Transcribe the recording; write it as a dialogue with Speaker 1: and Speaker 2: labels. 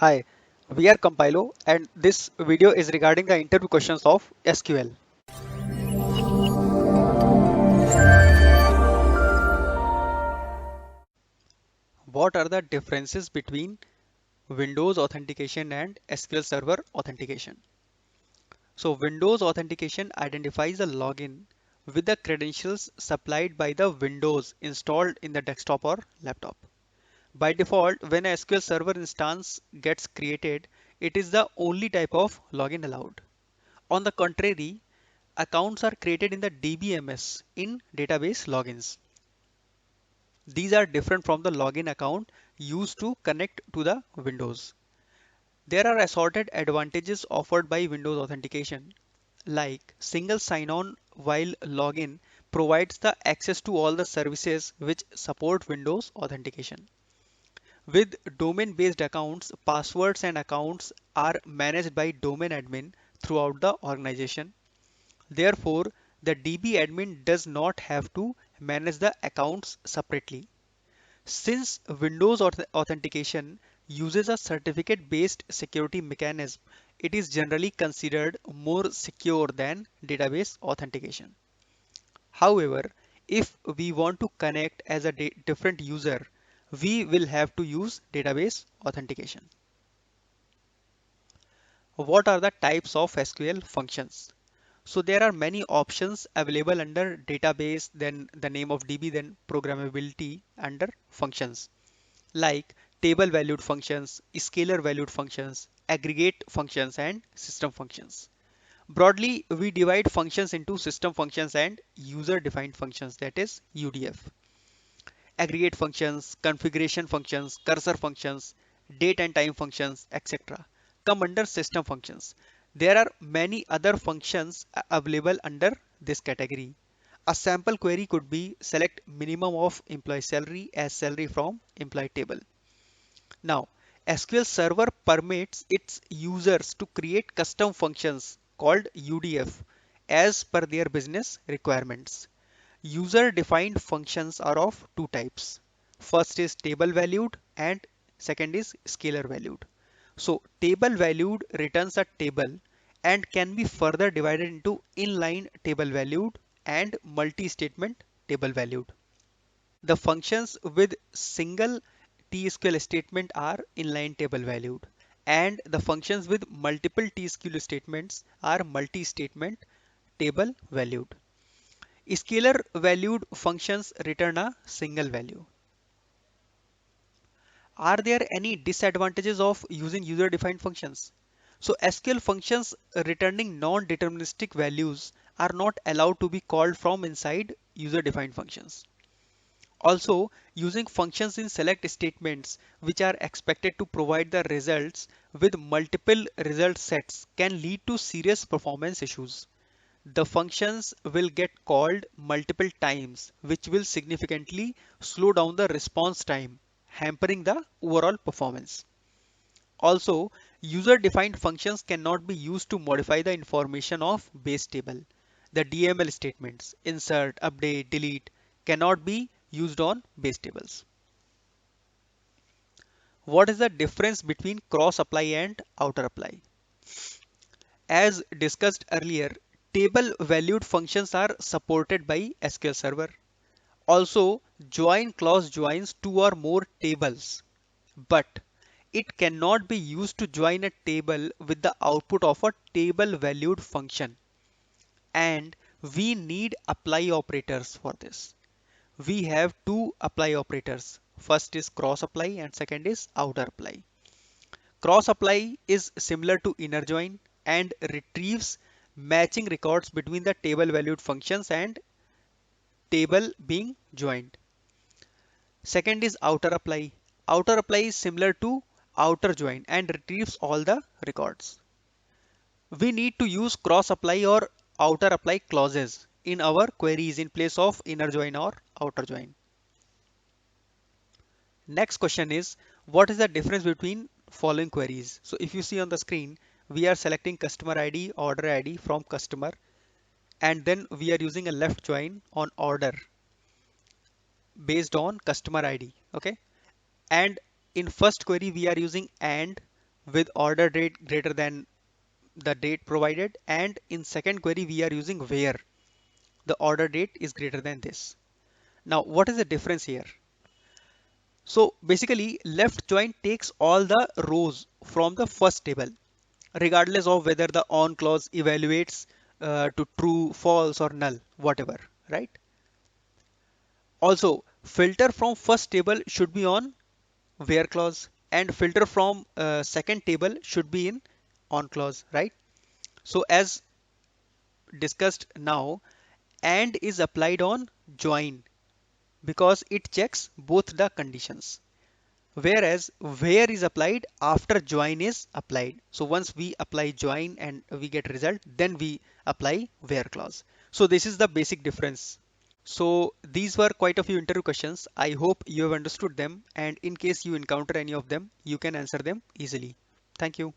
Speaker 1: Hi, we are Compilo and this video is regarding the interview questions of SQL. What are the differences between Windows authentication and SQL Server authentication? So Windows authentication identifies a login with the credentials supplied by the Windows installed in the desktop or laptop. By default, when a SQL Server instance gets created, it is the only type of login allowed. On the contrary, accounts are created in the DBMS in database logins. These are different from the login account used to connect to the Windows. There are assorted advantages offered by Windows authentication, like single sign-on while login provides the access to all the services which support Windows authentication. With domain-based accounts, passwords and accounts are managed by domain admin throughout the organization. Therefore, the DB admin does not have to manage the accounts separately. Since Windows authentication uses a certificate-based security mechanism, it is generally considered more secure than database authentication. However, if we want to connect as a different user, we will have to use database authentication. What are the types of SQL functions? So there are many options available under database, then the name of DB, then programmability under functions like table valued functions, scalar valued functions, aggregate functions, and system functions. Broadly, we divide functions into system functions and user defined functions, that is UDF. Aggregate functions, configuration functions, cursor functions, date and time functions, etc. come under system functions. There are many other functions available under this category. A sample query could be select minimum of employee salary as salary from employee table. Now, SQL Server permits its users to create custom functions called UDF as per their business requirements. User-defined functions are of two types. First is table valued and second is scalar valued. So table valued returns a table and can be further divided into inline table valued and multi-statement table valued. The functions with single TSQL statement are inline table valued and the functions with multiple TSQL statements are multi-statement table valued. Scalar valued functions return a single value. Are there any disadvantages of using user defined functions? So SQL functions returning non-deterministic values are not allowed to be called from inside user defined functions. Also, using functions in select statements which are expected to provide the results with multiple result sets can lead to serious performance issues. The functions will get called multiple times, which will significantly slow down the response time, hampering the overall performance. Also, user-defined functions cannot be used to modify the information of base table. The DML statements, insert, update, delete, cannot be used on base tables. What is the difference between cross apply and outer apply? As discussed earlier, table valued functions are supported by SQL Server. Also, join clause joins two or more tables, but it cannot be used to join a table with the output of a table valued function. And we need apply operators for this. We have two apply operators. First is cross apply and second is outer apply. Cross apply is similar to inner join and retrieves matching records between the table valued functions and table being joined. Second is outer apply. Outer apply is similar to outer join and retrieves all the records. We need to use cross apply or outer apply clauses in our queries in place of inner join or outer join. Next question is, what is the difference between following queries? So if you see on the screen, we are selecting customer ID, order ID from customer, and then we are using a left join on order based on customer ID. Okay. And in first query, we are using and with order date greater than the date provided, and in second query we are using where the order date is greater than this. Now what is the difference here? So basically left join takes all the rows from the first table regardless of whether the on clause evaluates to true, false or null, whatever, right? Also filter from first table should be on where clause, and filter from second table should be in on clause, right? So as discussed now, and is applied on join because it checks both the conditions. Whereas where is applied after join is applied. So once we apply join and we get result, then we apply where clause. So this is the basic difference. So these were quite a few interview questions. I hope you have understood them, and in case you encounter any of them, you can answer them easily. Thank you.